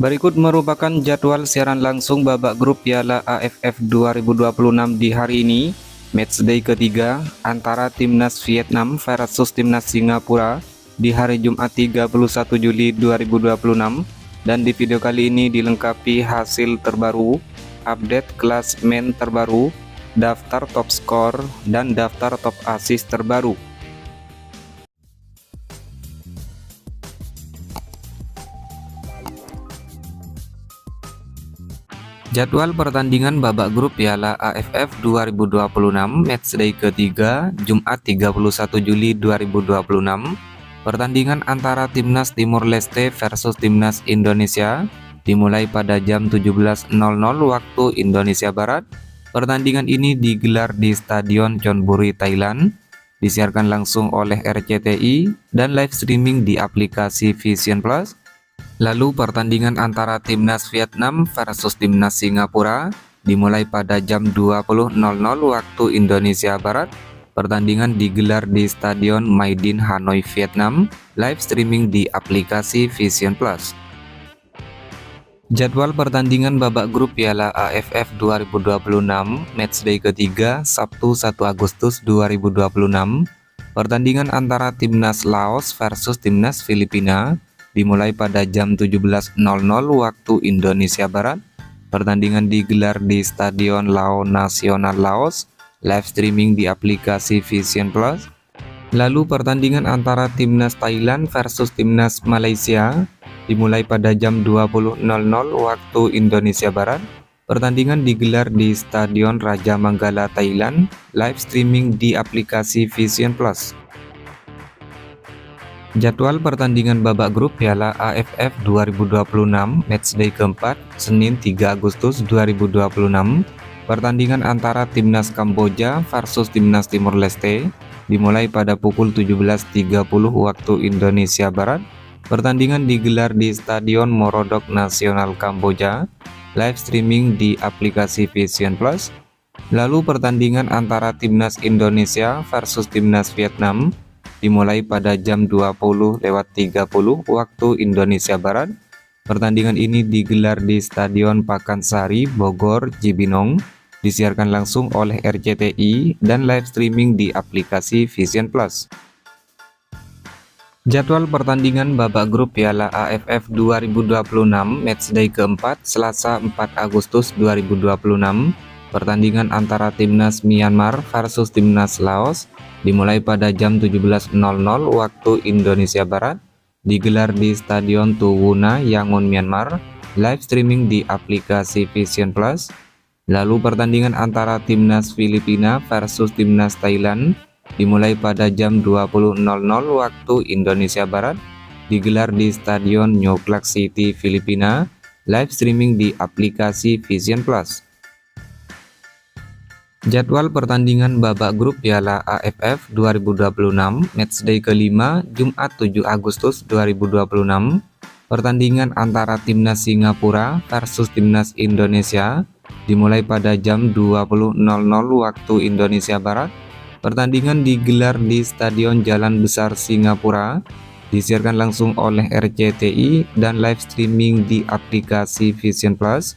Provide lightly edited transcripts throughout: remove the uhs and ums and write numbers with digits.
Berikut merupakan jadwal siaran langsung babak grup Piala AFF 2026 di hari ini. Matchday ketiga antara Timnas Vietnam versus Timnas Singapura di hari Jumat 31 Juli 2026. Dan di video kali ini dilengkapi hasil terbaru, update klasmen terbaru, daftar top skor, dan daftar top assist terbaru. Jadwal pertandingan babak grup Piala AFF 2026 Matchday ketiga Jumat 31 Juli 2026. Pertandingan antara Timnas Timur Leste versus Timnas Indonesia dimulai pada jam 17.00 waktu Indonesia Barat. Pertandingan ini digelar di Stadion Chonburi, Thailand, disiarkan langsung oleh RCTI dan live streaming di aplikasi Vision Plus. Lalu pertandingan antara Timnas Vietnam versus Timnas Singapura dimulai pada jam 20.00 waktu Indonesia Barat. Pertandingan digelar di Stadion My Dinh Hanoi, Vietnam, live streaming di aplikasi Vision Plus. Jadwal pertandingan babak grup Piala AFF 2026 Matchday ketiga Sabtu 1 Agustus 2026. Pertandingan antara Timnas Laos versus Timnas Filipina dimulai pada jam 17.00 waktu Indonesia Barat. Pertandingan digelar di Stadion Lao Nasional Laos, live streaming di aplikasi Vision Plus. Lalu pertandingan antara Timnas Thailand versus Timnas Malaysia dimulai pada jam 20.00 waktu Indonesia Barat. Pertandingan digelar di Stadion Raja Manggala, Thailand, live streaming di aplikasi Vision Plus. Jadwal pertandingan babak grup Piala AFF 2026 Matchday keempat Senin 3 Agustus 2026. Pertandingan antara Timnas Kamboja versus Timnas Timur Leste dimulai pada pukul 17.30 waktu Indonesia Barat. Pertandingan digelar di Stadion Morodok Nasional Kamboja, live streaming di aplikasi Vision Plus. Lalu pertandingan antara Timnas Indonesia versus Timnas Vietnam dimulai pada jam 20.30 waktu Indonesia Barat. Pertandingan ini digelar di Stadion Pakansari, Bogor, Cibinong, disiarkan langsung oleh RCTI dan live streaming di aplikasi Vision Plus. Jadwal pertandingan babak grup Piala AFF 2026 Matchday keempat Selasa 4 Agustus 2026. Pertandingan antara Timnas Myanmar versus Timnas Laos dimulai pada jam 17.00 waktu Indonesia Barat, digelar di Stadion Tuwuna, Yangon, Myanmar, live streaming di aplikasi Vision Plus. Lalu pertandingan antara Timnas Filipina versus Timnas Thailand dimulai pada jam 20.00 waktu Indonesia Barat, digelar di Stadion New Clark City, Filipina, live streaming di aplikasi Vision Plus. Jadwal pertandingan babak grup Piala AFF 2026 Matchday kelima Jumat 7 Agustus 2026. Pertandingan antara Timnas Singapura versus Timnas Indonesia dimulai pada jam 20.00 waktu Indonesia Barat. Pertandingan digelar di Stadion Jalan Besar Singapura, disiarkan langsung oleh RCTI dan live streaming di aplikasi Vision Plus.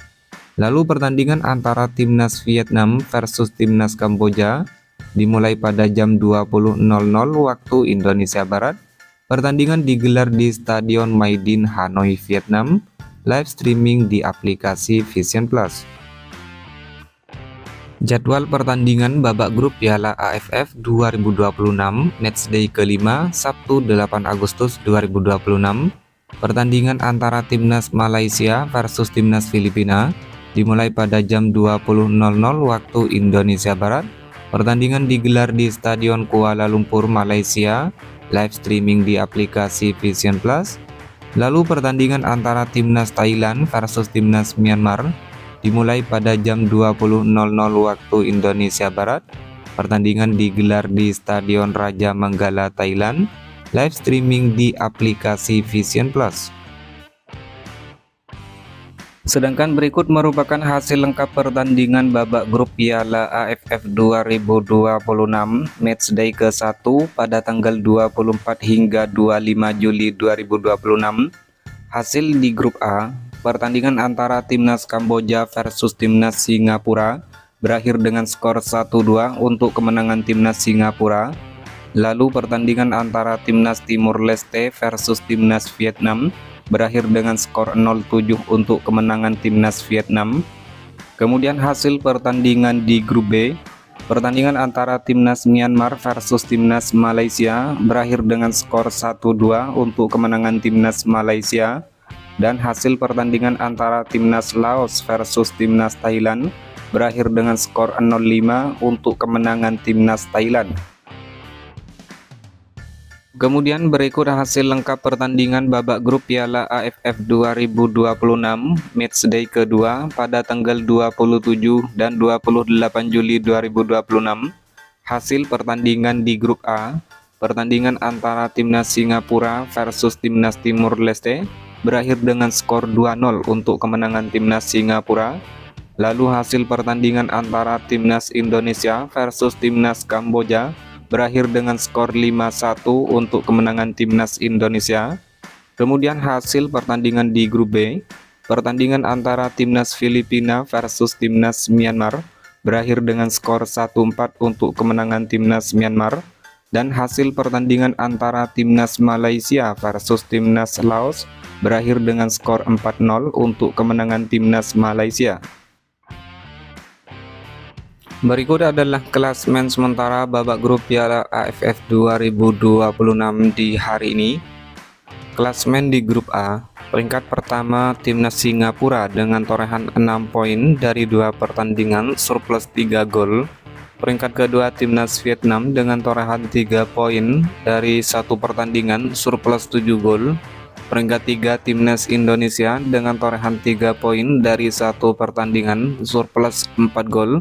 Lalu pertandingan antara Timnas Vietnam versus Timnas Kamboja dimulai pada jam 20.00 waktu Indonesia Barat. Pertandingan digelar di Stadion My Dinh Hanoi, Vietnam, live streaming di aplikasi Vision Plus. Jadwal pertandingan babak grup Piala AFF 2026 Matchday kelima Sabtu 8 Agustus 2026. Pertandingan antara Timnas Malaysia versus Timnas Filipina dimulai pada jam 20.00 waktu Indonesia Barat. Pertandingan digelar di Stadion Kuala Lumpur, Malaysia, live streaming di aplikasi Vision Plus. Lalu pertandingan antara Timnas Thailand versus Timnas Myanmar dimulai pada jam 20.00 waktu Indonesia Barat. Pertandingan digelar di Stadion Raja Manggala, Thailand, live streaming di aplikasi Vision Plus. Sedangkan berikut merupakan hasil lengkap pertandingan babak grup Piala AFF 2026 Matchday ke-1 pada tanggal 24 hingga 25 Juli 2026. Hasil di grup A, pertandingan antara timnas Kamboja versus timnas Singapura berakhir dengan skor 1-2 untuk kemenangan timnas Singapura. Lalu pertandingan antara timnas Timur Leste versus timnas Vietnam berakhir dengan skor 0-7 untuk kemenangan timnas Vietnam. Kemudian hasil pertandingan di grup B, pertandingan antara timnas Myanmar versus timnas Malaysia berakhir dengan skor 1-2 untuk kemenangan timnas Malaysia. Dan hasil pertandingan antara timnas Laos versus timnas Thailand berakhir dengan skor 0-5 untuk kemenangan timnas Thailand. Kemudian berikut hasil lengkap pertandingan babak grup Piala AFF 2026 matchday kedua pada tanggal 27 dan 28 Juli 2026. Hasil pertandingan di grup A, pertandingan antara timnas Singapura versus timnas Timur Leste berakhir dengan skor 2-0 untuk kemenangan timnas Singapura. Lalu hasil pertandingan antara timnas Indonesia versus timnas Kamboja berakhir dengan skor 5-1 untuk kemenangan timnas Indonesia. Kemudian hasil pertandingan di grup B, pertandingan antara timnas Filipina versus timnas Myanmar berakhir dengan skor 1-4 untuk kemenangan timnas Myanmar. Dan hasil pertandingan antara timnas Malaysia versus timnas Laos berakhir dengan skor 4-0 untuk kemenangan timnas Malaysia. Berikut adalah klasemen sementara babak grup Piala AFF 2026 di hari ini. Klasemen di grup A, peringkat pertama timnas Singapura dengan torehan 6 poin dari 2 pertandingan surplus 3 gol. Peringkat kedua timnas Vietnam dengan torehan 3 poin dari 1 pertandingan surplus 7 gol. Peringkat 3 timnas Indonesia dengan torehan 3 poin dari 1 pertandingan surplus 4 gol.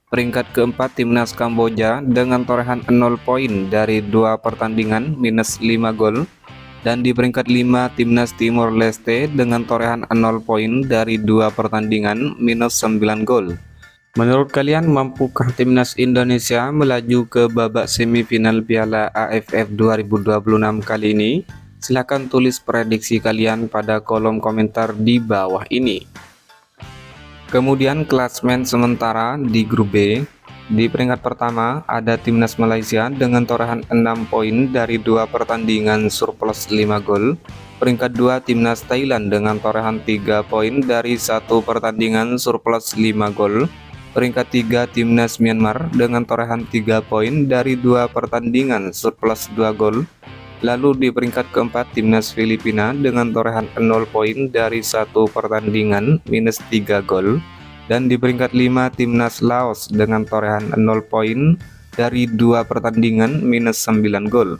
Peringkat keempat timnas Kamboja dengan torehan 0 poin dari 2 pertandingan minus 5 gol. Dan di peringkat 5 timnas Timor Leste dengan torehan 0 poin dari 2 pertandingan minus 9 gol. Menurut kalian, mampukah timnas Indonesia melaju ke babak semifinal Piala AFF 2026 kali ini? Silahkan tulis prediksi kalian pada kolom komentar di bawah ini. Kemudian klasemen sementara di grup B, di peringkat pertama ada timnas Malaysia dengan torehan 6 poin dari 2 pertandingan surplus 5 gol. Peringkat 2 timnas Thailand dengan torehan 3 poin dari 1 pertandingan surplus 5 gol. Peringkat 3 timnas Myanmar dengan torehan 3 poin dari 2 pertandingan surplus 2 gol. Lalu di peringkat keempat timnas Filipina dengan torehan 0 poin dari 1 pertandingan minus 3 gol. Dan di peringkat 5 timnas Laos dengan torehan 0 poin dari 2 pertandingan minus 9 gol.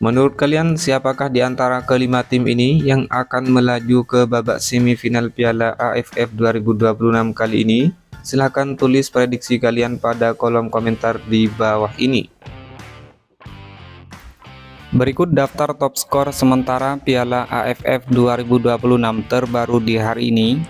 Menurut kalian, siapakah di antara kelima tim ini yang akan melaju ke babak semifinal Piala AFF 2026 kali ini? Silahkan tulis prediksi kalian pada kolom komentar di bawah ini. Berikut daftar top skor sementara Piala AFF 2026 terbaru di hari ini.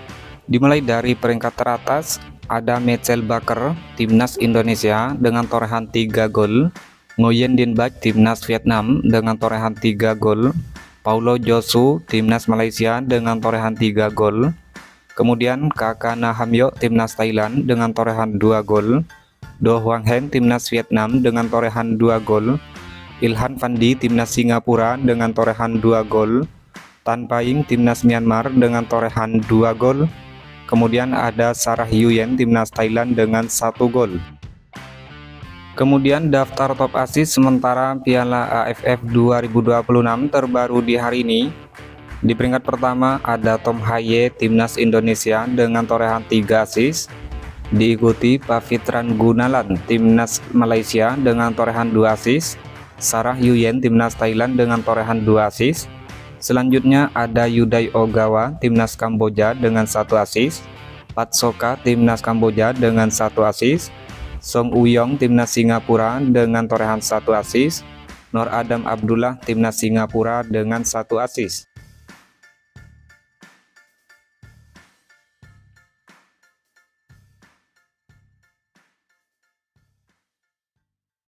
Dimulai dari peringkat teratas, ada Mitchell Baker, timnas Indonesia dengan torehan 3 gol. Nguyen Dinh Bach, timnas Vietnam dengan torehan 3 gol. Paulo Josu, timnas Malaysia dengan torehan 3 gol. Kemudian Kakana Hamyok, timnas Thailand dengan torehan 2 gol. Do Hwang Hen, timnas Vietnam dengan torehan 2 gol. Ilhan Fandi, timnas Singapura dengan torehan 2 gol. Tan Paing, timnas Myanmar dengan torehan 2 gol. Kemudian ada Sarah Yuyen, timnas Thailand dengan 1 gol. Kemudian daftar top assist sementara Piala AFF 2026 terbaru di hari ini. Di peringkat pertama ada Tom Haye, timnas Indonesia dengan torehan 3 assist. Diikuti Pavitran Gunalan, timnas Malaysia dengan torehan 2 assist. Sarah Yuyen, timnas Thailand dengan torehan 2 assist. Selanjutnya ada Yuday Ogawa, timnas Kamboja dengan 1 assist. Pat Soka, timnas Kamboja dengan 1 assist. Song Uyong, timnas Singapura dengan torehan 1 assist. Nur Adam Abdullah, timnas Singapura dengan 1 assist.